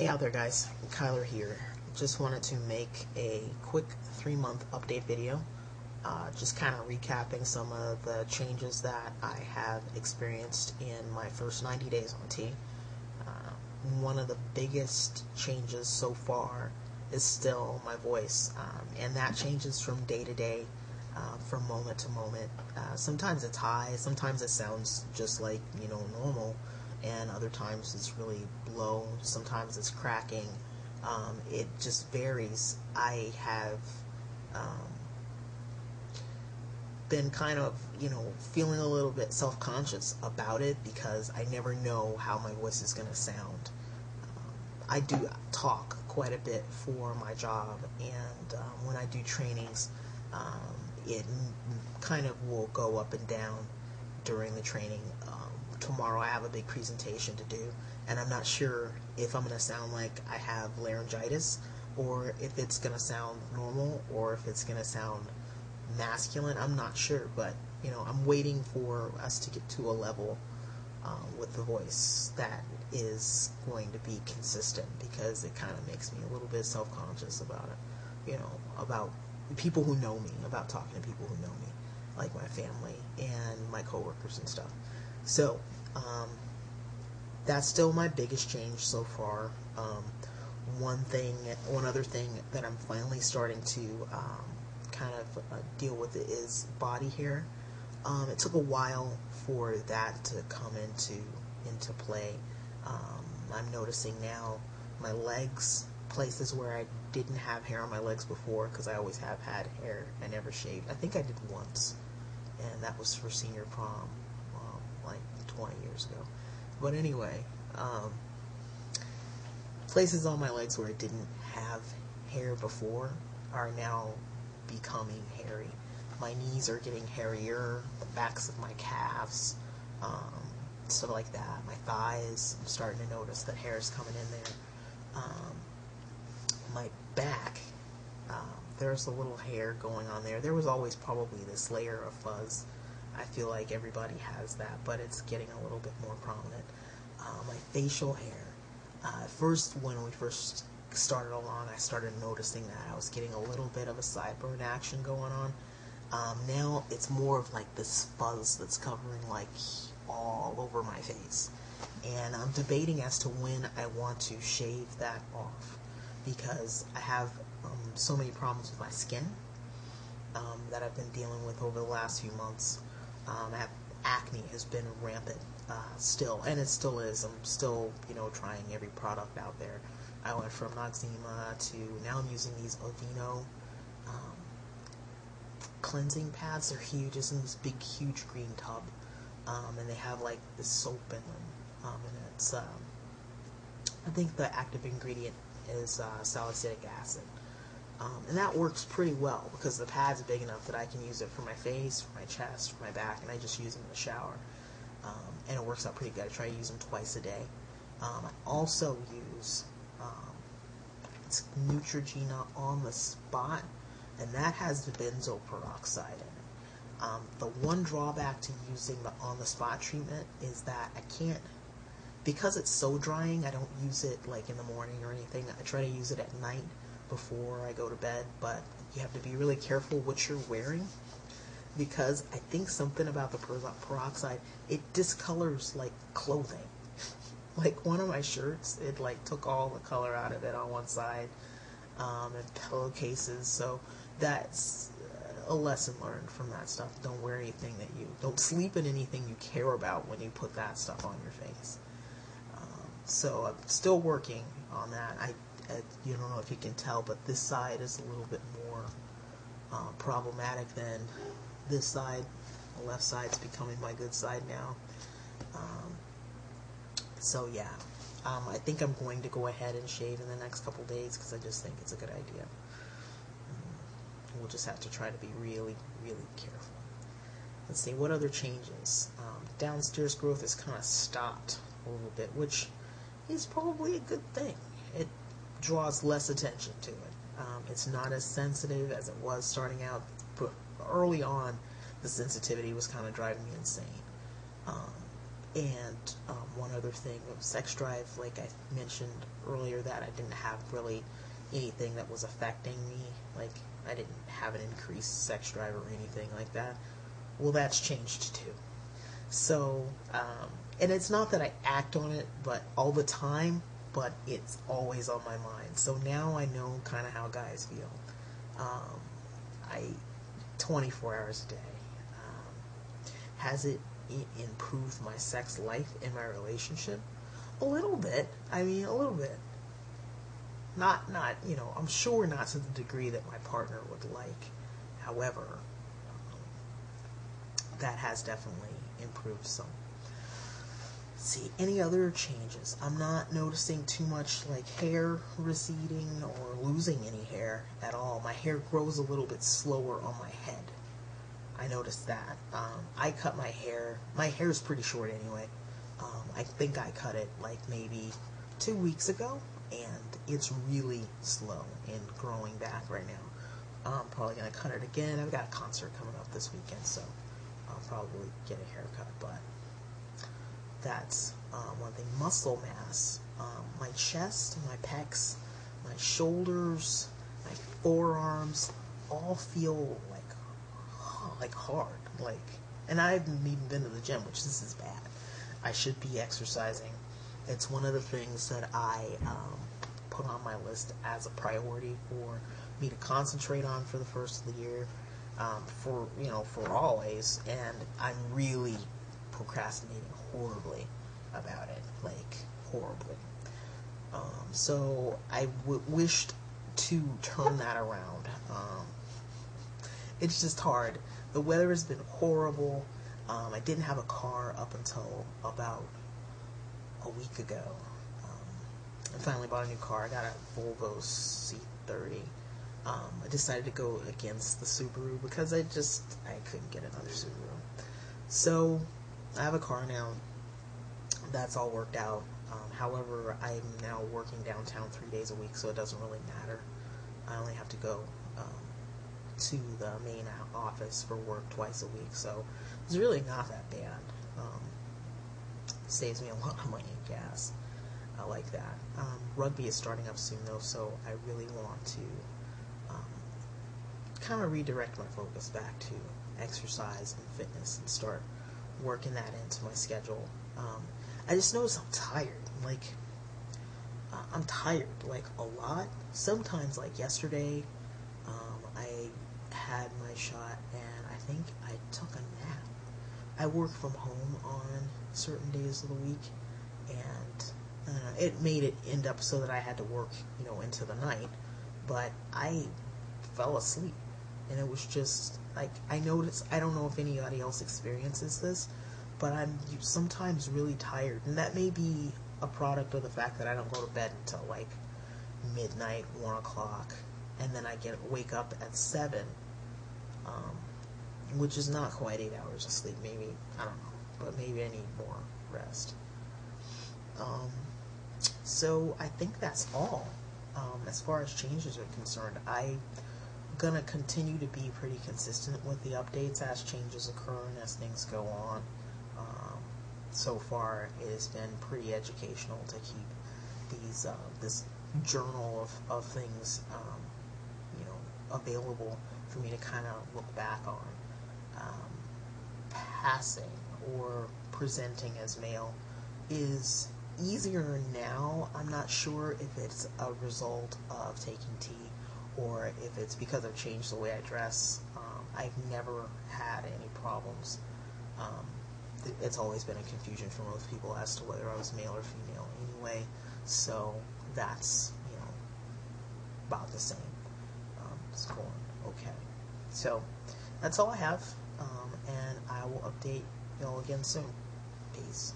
Hey out there guys, Kyler here. Just wanted to make a quick 3-month update video, just kind of recapping some of the changes that I have experienced in my first 90 days on T. One of the biggest changes so far is still my voice, and that changes from day to day, from moment to moment. Sometimes it's high, sometimes it sounds just like, normal, and other times it's really low, sometimes it's cracking. It just varies. I have been kind of, feeling a little bit self-conscious about it because I never know how my voice is going to sound. I do talk quite a bit for my job, and when I do trainings, it kind of will go up and down during the training. Tomorrow I have a big presentation to do, and I'm not sure if I'm going to sound like I have laryngitis, or if it's going to sound normal, or if it's going to sound masculine. I'm not sure, but I'm waiting for us to get to a level with the voice that is going to be consistent, because it kind of makes me a little bit self-conscious about it, about people who know me, about talking to people who know me, like my family and my coworkers and stuff. So that's still my biggest change so far. One other thing that I'm finally starting to kind of deal with it is body hair. It took a while for that to come into play. I'm noticing now my legs, places where I didn't have hair on my legs before, because I always have had hair. I never shaved. I think I did once, and that was for senior prom, like 20 years ago. But anyway, places on my legs where I didn't have hair before are now becoming hairy. My knees are getting hairier, the backs of my calves, stuff like that. My thighs, I'm starting to notice that hair is coming in there. My back, there's a little hair going on there. There was always probably this layer of fuzz. I feel like everybody has that, but it's getting a little bit more prominent. My facial hair. First, when we first started along, I started noticing that I was getting a little bit of a sideburn action going on. Now it's more of like this fuzz that's covering like all over my face. And I'm debating as to when I want to shave that off, because I have so many problems with my skin that I've been dealing with over the last few months. Acne has been rampant still, and it still is. I'm still, trying every product out there. I went from Noxzema to now I'm using these Aveeno cleansing pads. They're huge. It's in this big, huge green tub, and they have like this soap in them, and it's I think the active ingredient is salicylic acid. And that works pretty well because the pad's big enough that I can use it for my face, for my chest, for my back, and I just use them in the shower. And it works out pretty good. I try to use them twice a day. I also use it's Neutrogena On The Spot, and that has the benzoyl peroxide in it. The one drawback to using the On The Spot treatment is that I can't, because it's so drying, I don't use it like in the morning or anything. I try to use it at night before I go to bed, but you have to be really careful what you're wearing, because I think something about the peroxide, it discolors like clothing. Like one of my shirts, it like took all the color out of it on one side, and pillowcases. So that's a lesson learned from that stuff. Don't wear anything don't sleep in anything you care about when you put that stuff on your face. So I'm still working on that. You don't know if you can tell, but this side is a little bit more problematic than this side. The left side's becoming my good side now. So yeah, I think I'm going to go ahead and shave in the next couple days, because I just think it's a good idea. We'll just have to try to be really, really careful. Let's see, what other changes? Downstairs growth has kind of stopped a little bit, which is probably a good thing. It draws less attention to it. It's not as sensitive as it was starting out. But early on, the sensitivity was kind of driving me insane. And one other thing, sex drive, like I mentioned earlier, that I didn't have really anything that was affecting me. Like, I didn't have an increased sex drive or anything like that. Well, that's changed too. So, and it's not that I act on it, but all the time, but it's always on my mind. So now I know kind of how guys feel. I 24 hours a day. Has it improved my sex life in my relationship? A little bit. I mean, a little bit. Not, I'm sure not to the degree that my partner would like. However, that has definitely improved some. See, any other changes? I'm not noticing too much like hair receding or losing any hair at all. My hair grows a little bit slower on my head. I noticed that. I cut my hair. My hair is pretty short anyway. I think I cut it like maybe 2 weeks ago, and it's really slow in growing back right now. I'm probably going to cut it again. I've got a concert coming up this weekend, so I'll probably get a haircut, but that's one thing. Muscle mass. My chest, my pecs, my shoulders, my forearms all feel like hard. And I haven't even been to the gym, which this is bad. I should be exercising. It's one of the things that I put on my list as a priority for me to concentrate on for the first of the year, for always. And I'm really procrastinating horribly about it, horribly. So I wished to turn that around. It's just hard. The weather has been horrible. I didn't have a car up until about a week ago. I finally bought a new car. I got a Volvo C30. I decided to go against the Subaru because I couldn't get another Subaru. So I have a car now. That's all worked out. However, I'm now working downtown 3 days a week, so it doesn't really matter. I only have to go to the main office for work twice a week, so it's really not that bad. Saves me a lot of money in gas. I like that. Rugby is starting up soon, though, so I really want to kind of redirect my focus back to exercise and fitness and start working that into my schedule. I just notice I'm tired. I'm tired, a lot. Sometimes, yesterday, I had my shot, and I think I took a nap. I work from home on certain days of the week, and it made it end up so that I had to work, into the night, but I fell asleep, and it was just, I noticed, I don't know if anybody else experiences this, but I'm sometimes really tired, and that may be a product of the fact that I don't go to bed until, midnight, 1 o'clock, and then I wake up at 7, which is not quite 8 hours of sleep. Maybe, I don't know, but maybe I need more rest. So I think that's all. As far as changes are concerned, I'm going to continue to be pretty consistent with the updates as changes occur and as things go on. So far, it has been pretty educational to keep this journal of things, available for me to kind of look back on. Passing or presenting as male is easier now. I'm not sure if it's a result of taking tea or if it's because I've changed the way I dress. I've never had any problems. It's always been a confusion for most people as to whether I was male or female anyway, so that's, about the same. It's going okay. So, that's all I have, and I will update y'all again soon. Peace.